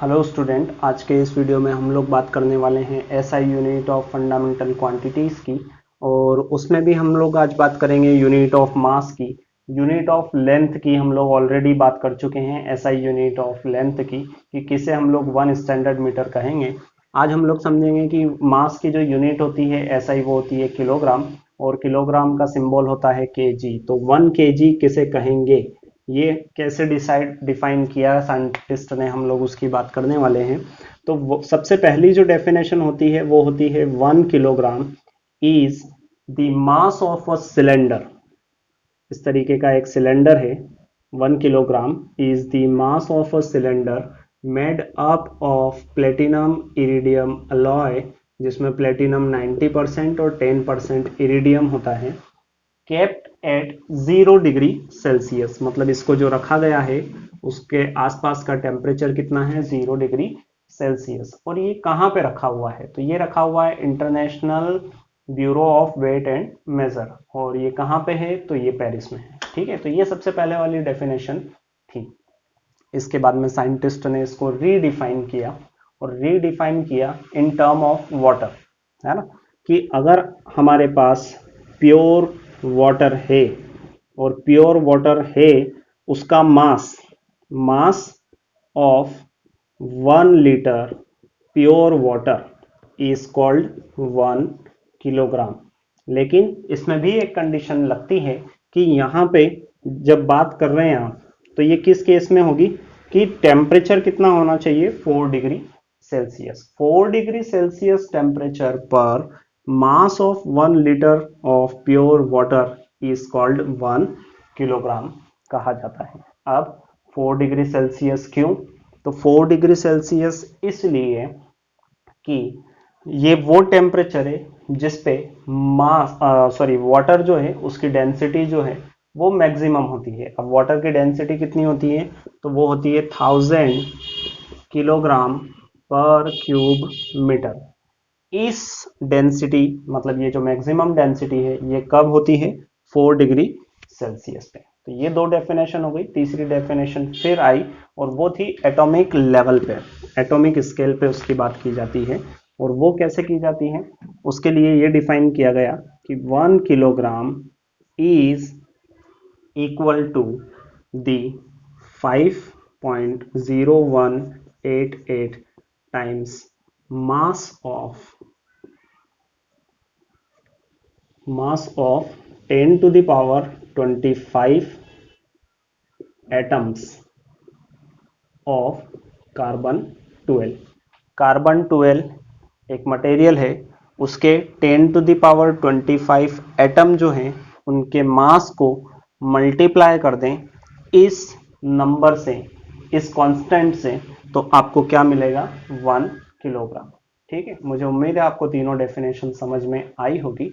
Hello student, आज के इस वीडियो में हम लोग बात करने वाले हैं SI unit of fundamental quantities की। और उसमें भी हम लोग आज बात करेंगे यूनिट ऑफ मास की। यूनिट ऑफ लेंथ की हम लोग ऑलरेडी बात कर चुके हैं, एसआई यूनिट ऑफ लेंथ की कि किसे हम लोग 1 स्टैंडर्ड मीटर कहेंगे। आज हम लोग समझेंगे कि मास की जो यूनिट होती है एसआई वो होती है किलोग्राम, और किलोग्राम का सिंबल होता है केजी। तो 1 केजी किसे कहेंगे, ये कैसे डिफाइन किया साइंटिस्ट ने, हम लोग उसकी बात करने वाले हैं। तो सबसे पहली जो डेफिनेशन होती है वो होती है 1 kilogram is the mass of a cylinder. इस तरीके का एक सिलेंडर है, 1 kilogram is the mass of a cylinder made up of platinum iridium alloy, जिसमें प्लेटिनम 90% और 10% इरिडियम होता है, केप्ट एट 0 डिग्री सेल्सियस। मतलब इसको जो रखा गया है उसके आसपास का टेम्परेचर कितना है, 0 डिग्री सेल्सियस। और ये कहाँ पे रखा हुआ है, तो ये रखा हुआ है international bureau of weight and measure. और ये कहाँ पे है, तो ये पेरिस में है। ठीक है, तो ये सबसे पहले वाली डेफिनेशन थी। इसके बाद में साइंटिस्ट ने इसको रीडिफाइन किया, और रीडिफाइन किया इन टर्म ऑफ वाटर, है ना, कि अगर हमारे पास प्योर वाटर है, और प्योर वाटर है उसका mass mass of 1 litre pure water is called 1 kilogram. लेकिन इसमें भी एक कंडीशन लगती है कि यहाँ पे जब बात कर रहे हैं आप, तो ये किस केस में होगी कि टेम्परेचर कितना होना चाहिए, 4 degree Celsius. 4 degree Celsius temperature पर mass of 1 litre of pure water is called 1 kilogram कहा जाता है। अब 4 डिग्री सेल्सियस क्यों, तो 4 डिग्री सेल्सियस इसलिए कि ये वो टेम्परेचर है जिस पे मास वाटर जो है उसकी डेंसिटी जो है वो मैक्सिमम होती है। अब वाटर की डेंसिटी कितनी होती है, तो वो होती है 1000 किलोग्राम पर क्यूब मीटर। इस डेंसिटी, मतलब ये जो मैक्सिमम डेंसिटी है, ये कब होती है, 4 डिग्री सेल्सियस पे। तो ये दो डेफिनेशन हो गई। तीसरी डेफिनेशन फिर आई, और वो थी एटॉमिक लेवल पे, एटॉमिक स्केल पे उसकी बात की जाती है। और वो कैसे की जाती है, उसके लिए ये डिफाइन किया गया कि 1 kilogram is equal to the 5.0188 times mass of 10 to the power 25 atoms of carbon 12। Carbon 12 एक मटेरियल है, उसके 10 to the power 25 एटम जो हैं उनके मास को मल्टीप्लाई कर दें इस नंबर से, इस कांस्टेंट से, तो आपको क्या मिलेगा, 1 किलोग्राम। ठीक है, मुझे उम्मीद है आपको तीनों डेफिनेशन समझ में आई होगी।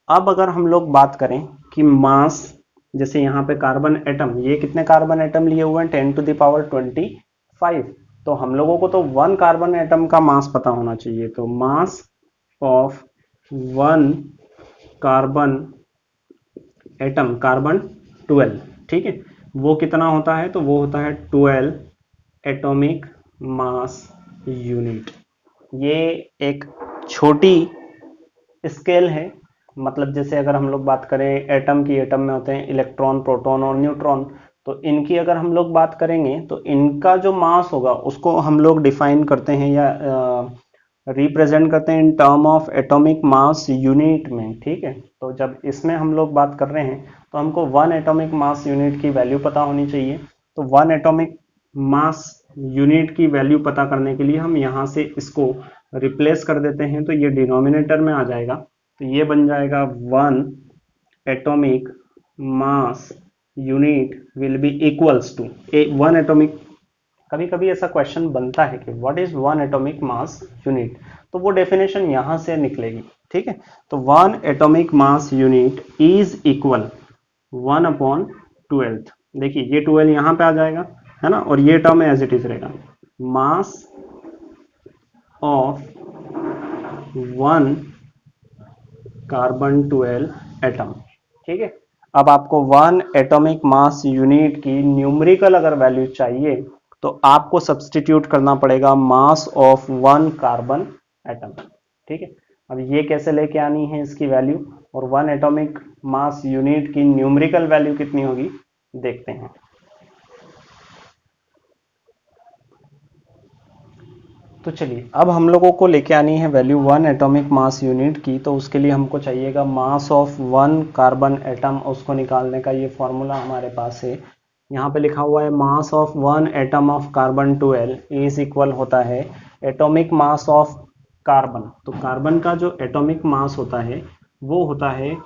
अब अगर हम लोग बात करें कि मास, जैसे यहाँ पे कार्बन एटम, ये कितने कार्बन एटम लिए हुए हैं, 10 to the power 25। तो हम लोगों को तो 1 कार्बन एटम का मास पता होना चाहिए। तो मास ऑफ 1 कार्बन एटम, कार्बन 12, ठीक है, वो कितना होता है, तो वो होता है 12 एटॉमिक मास यूनिट। ये एक छोटी स्केल है। मतलब जैसे अगर हम लोग बात करें एटम की, एटम में होते हैं इलेक्ट्रॉन, प्रोटॉन और न्यूट्रॉन। तो इनकी अगर हम लोग बात करेंगे तो इनका जो मास होगा उसको हम लोग डिफाइन करते हैं या रिप्रेजेंट करते हैं in term of atomic mass unit में। ठीक है, तो जब इसमें हम लोग बात कर रहे हैं तो हमको 1 एटॉमिक मास यूनिट की वैल्यू पता होनी चाहिए। तो 1 एटॉमिक मास यूनिट की वैल्यू पता करने के लिए हम यहाँ से इसको रिप्लेस कर देते हैं, तो ये डिनोमिनेटर में आ जाएगा। तो ये बन जाएगा 1 atomic mass unit will be equals to 1 atomic. कभी कभी ऐसा क्वेश्चन बनता है कि what is 1 atomic mass unit, तो वो डेफिनेशन यहां से निकलेगी। ठीक है, तो 1 atomic mass unit is equal 1/12। देखिए ये 12 यहां पे आ जाएगा, है ना, और ये टर्म एज इट इज रहेगा, मास ऑफ 1 कार्बन 12 एटम। ठीक है, अब आपको 1 एटॉमिक मास यूनिट की न्यूमेरिकल अगर वैल्यू चाहिए तो आपको सब्स्टिट्यूट करना पड़ेगा मास ऑफ 1 कार्बन एटम। ठीक है, अब ये कैसे लेके आनी है इसकी वैल्यू, और 1 एटॉमिक मास यूनिट की न्यूमेरिकल वैल्यू कितनी होगी देखते हैं। तो चलिए अब हम लोगों को लेके आनी है वैल्यू 1 एटॉमिक मास यूनिट की, तो उसके लिए हमको चाहिएगा मास ऑफ 1 कार्बन एटम। उसको निकालने का ये फॉर्मूला हमारे पास है, यहाँ पे लिखा हुआ है मास of 1 atom of carbon 12 is equal होता है एटॉमिक मास ऑफ कार्बन। तो कार्बन का जो एटॉमिक मास होता है वो होता है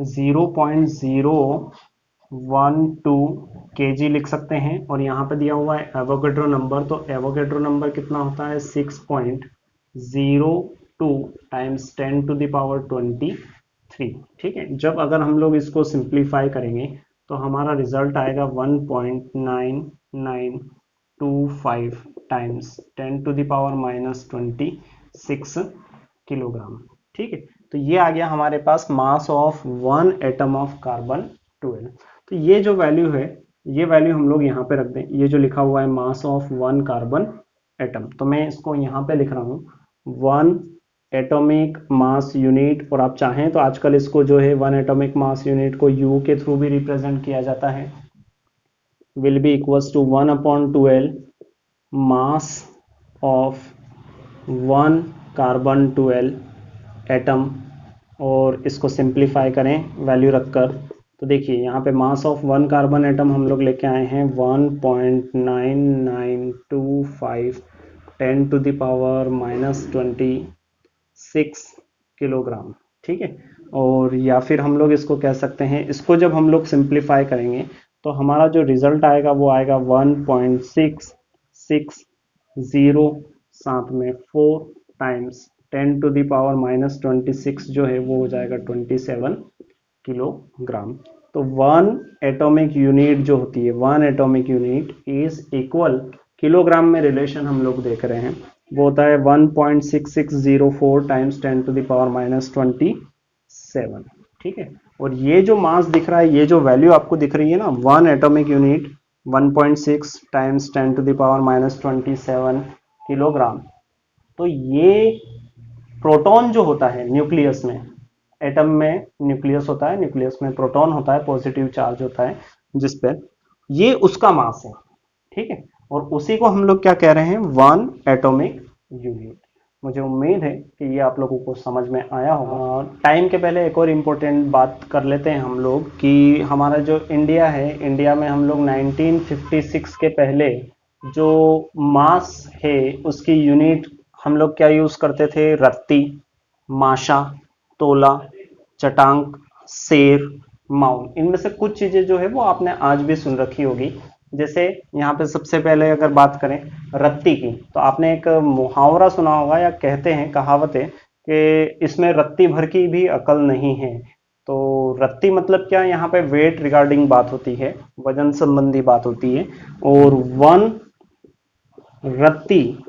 0.012 kg लिख सकते हैं, और यहाँ पे दिया हुआ है एवोगैड्रो नंबर, तो एवोगैड्रो नंबर कितना होता है 6.02 टाइम्स 10 टू द पावर 23। ठीक है, जब अगर हम लोग इसको सिंप्लीफाई करेंगे तो हमारा रिजल्ट आएगा 1.9925 times 10 to the power -26 kilogram. ठीक है, तो ये आ गया हमारे पास mass of 1 atom of carbon 12। तो ये जो वैल्यू है ये वैल्यू हम लोग यहाँ पे रख दें, ये जो लिखा हुआ है मास ऑफ 1 कार्बन एटम, तो मैं इसको यहाँ पे लिख रहा हूँ 1 एटॉमिक मास यूनिट, और आप चाहें तो आजकल इसको जो है 1 एटॉमिक मास यूनिट को यू के थ्रू भी रिप्रेजेंट किया जाता है, will be equals to 1/12 mass of 1 carbon 12 atom, और इसको सिंप्लीफाई करें वैल्यू रखकर। तो देखिए यहाँ पे मास ऑफ 1 कार्बन एटम हम लोग लेके आए हैं 1.9925 10 टू द पावर -26 किलोग्राम। ठीक है, और या फिर हम लोग इसको कह सकते हैं, इसको जब हम लोग सिंप्लीफाई करेंगे तो हमारा जो रिजल्ट आएगा वो आएगा 1.660, साथ में 4 टाइम्स 10 टू द पावर -26 जो है वो हो जाएगा 27 किलोग्राम। तो 1 एटॉमिक यूनिट जो होती है 1 atomic unit is equal, kilogram में रिलेशन हम लोग देख रहे हैं, वो होता है 1.6604 टाइम्स 10 टू द पावर -27। ठीक है, और ये जो मास दिख रहा है, ये जो वैल्यू आपको दिख रही है ना 1 atomic unit 1.6 times 10 to the power -27 kilogram, तो ये प्रोटॉन जो होता है न्यूक्लियस में, एटम में न्यूक्लियस होता है, न्यूक्लियस में प्रोटॉन होता है, पॉजिटिव चार्ज होता है जिस पर, ये उसका मास है। ठीक है, और उसी को हम लोग क्या कह रहे हैं 1 एटॉमिक यूनिट। मुझे उम्मीद है कि ये आप लोगों को समझ में आया होगा। टाइम के पहले एक और इम्पोर्टेंट बात कर लेते हैं हम लोग कि हमारा जो इंडिया है, इंडिया में हम लोग 1956 के पहले जो मास है उसकी यूनिट हम लोग क्या यूज करते थे, रत्ती, माशा, तोला, चटांक, सेर, माउन, इनमें से कुछ चीजें जो है वो आपने आज भी सुन रखी होगी। जैसे यहाँ पे सबसे पहले अगर बात करें रत्ती की, तो आपने एक मुहावरा सुना होगा, या कहते हैं, कहावत है कि इसमें रत्ती भर की भी अकल नहीं है। तो रत्ती मतलब क्या, यहाँ पे वेट रिगार्डिंग बात होती है, वजन संबंधी बात होती है, और 1 रत्ती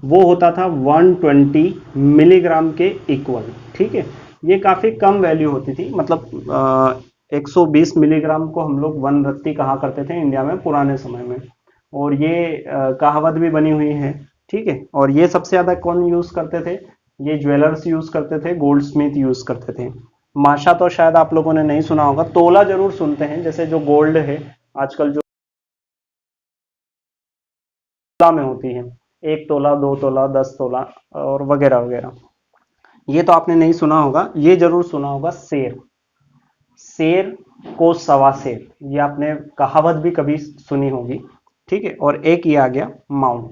वो होता था 120 मिलीग्राम के इक्वल। ठीक है, ये काफी कम वैल्यू होती थी, मतलब 120 मिलीग्राम को हम लोग 1 रत्ती कहा करते थे इंडिया में पुराने समय में, और ये कहावत भी बनी हुई है। ठीक है, और ये सबसे ज्यादा कौन यूज करते थे, ये ज्वेलर्स यूज करते थे, गोल्ड स्मिथ यूज करते थे। माशा तो शायद आप लोगों ने नहीं सुना होगा, तोला जरूर सुनते हैं, जैसे जो गोल्ड है आजकल जो तोला में होती है, 1 तोला, 2 तोला, 10 तोला और वगैरह वगैरह, ये तो आपने नहीं सुना होगा। ये जरूर सुना होगा शेर, शेर को सवा शेर, ये आपने कहावत भी कभी सुनी होगी। ठीक है, और एक ये आ गया माउंट।